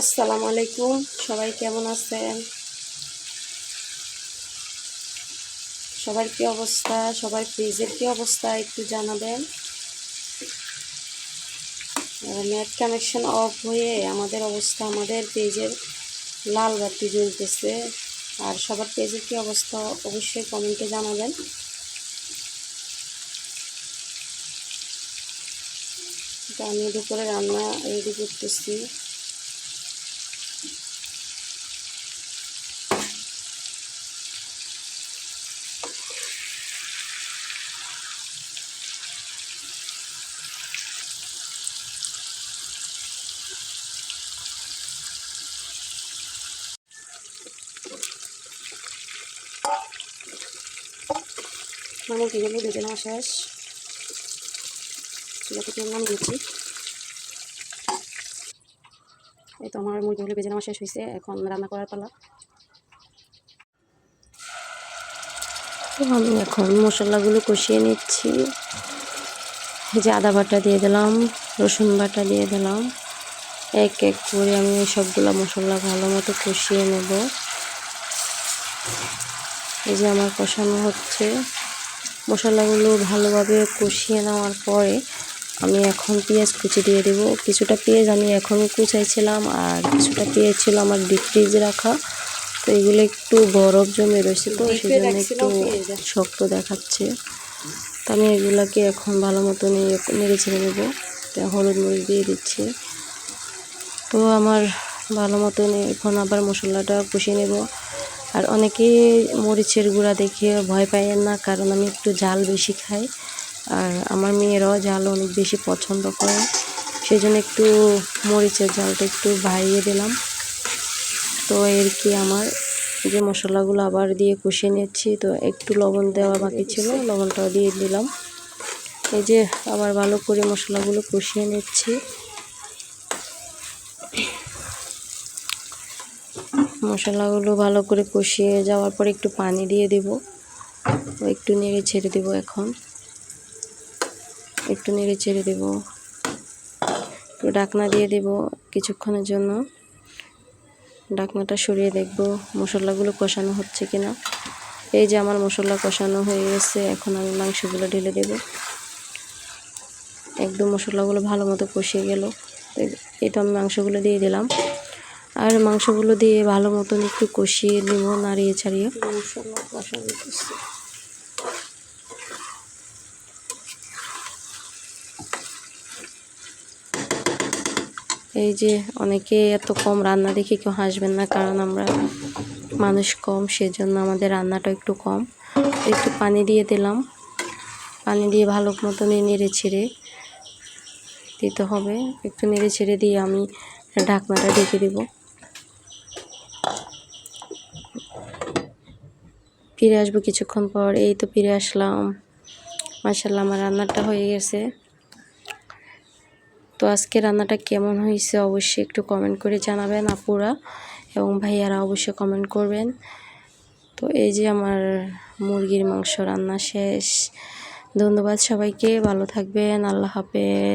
আসসালামু আলাইকুম, সবাই কেমন আছেন? সবার কি অবস্থা? সবার ফ্রিজের কি অবস্থা একটু জানাবেন। নেট কানেকশন অফ হয়ে আমাদের অবস্থা, আমাদের পেজের লাল বাতি জ্বলতেছে। আর সবার পেজের কি অবস্থা অবশ্যই কমেন্টে জানাবেন। তো আমি দুপুরে রান্না রেডি করতেছি। আমার কিভাবে ভেজে নেওয়া শেষ, চুলা থেকে নামিয়ে নিচ্ছি। এই তো আমার মুরগিগুলো ভেজে নেওয়া শেষ হয়েছে, এখন রান্না করার পালা। তো আমি এখন মশলাগুলো কষিয়ে নিচ্ছি। এই যে আদা বাটা দিয়ে দিলাম, রসুন বাটা দিয়ে দিলাম, এক এক করে আমি সবগুলো মশলা ভালো মতো কষিয়ে নেব। এই যে আমার কষানো হচ্ছে, মশলাগুলো ভালোভাবে কষিয়ে নেওয়ার পরে আমি এখন পেঁয়াজ কুচি দিয়ে দেব। কিছুটা পেঁয়াজ আমি এখন কুচাইছিলাম, আর কিছুটা পেঁয়াজ ছিল আমার ডিপ ফ্রিজে রাখা। তো এগুলো একটু বরফ জমে রয়েছে, তো সেই জন্য একটু শক্ত দেখাচ্ছে। তো আমি এগুলাকে এখন ভালো মতো নেড়ে ছেড়ে নেবো। হলুদ মরিচ দিয়ে দিচ্ছি। তো আমার ভালো মতো এখন আবার মশলাটা কষিয়ে নেব। আর অনেকে মরিচের গুঁড়া দেখে ভয় পাইয়েন না, কারণ আমি একটু ঝাল বেশি খাই, আর আমার মেয়েরাও ঝাল অনেক বেশি পছন্দ করে। সেই জন্য একটু মরিচের ঝালটা একটু বাড়িয়ে দিলাম। তো এর কি আমার যে মশলাগুলো আবার দিয়ে কষিয়ে নিচ্ছি। তো একটু লবণ দেওয়া বাকি ছিল, লবণটাও দিয়ে দিলাম। এই যে আবার ভালো করে মশলাগুলো কষিয়ে নিচ্ছি। মশলাগুলো ভালো করে কষিয়ে যাওয়ার পর একটু পানি দিয়ে দেব, একটু নেড়ে ছেড়ে দেব। এখন একটু নেড়ে ছেড়ে দেব, একটু ঢাকনা দিয়ে দেব কিছুক্ষণের জন্য। ঢাকনাটা সরিয়ে দেখব মশলাগুলো কষানো হচ্ছে কিনা। এই যে আমার মশলা কষানো হয়ে গেছে, এখন আমি মাংসগুলো ঢেলে দেব। একদম মশলাগুলো ভালো মতো কষিয়ে গেল। এই তো আমি মাংসগুলো দিয়ে দিলাম, আর মাংসগুলো দিয়ে ভালো মতন একটু কষিয়ে নেব, নাড়িয়ে ছাড়িয়ে। মশলা কষা দিতেছি। এই যে অনেকে এত কম রান্না দেখে কেউ হাসবেন না, কারণ আমরা মানুষ কম, সেজন্য আমাদের রান্নাটা একটু কম। একটু পানি দিয়ে দিলাম, পানি দিয়ে ভালো মতো নেড়ে ছেড়ে দিতে হবে। একটু নেড়ে ছেড়ে দিয়ে আমি ঢাকনাটা ঢেকে দেব। ফিরে আসবো কিছুক্ষণ পর। এই তো ফিরে আসলাম, মাশাআল্লাহ আমার রান্নাটা হয়ে গেছে। তো আজকে রান্নাটা কেমন হয়েছে অবশ্যই একটু কমেন্ট করে জানাবেন আপুরা এবং ভাইয়ারা, অবশ্যই কমেন্ট করবেন। তো এই যে আমার মুরগির মাংস রান্না শেষ। ধন্যবাদ সবাইকে, ভালো থাকবেন, আল্লাহ হাফেজ।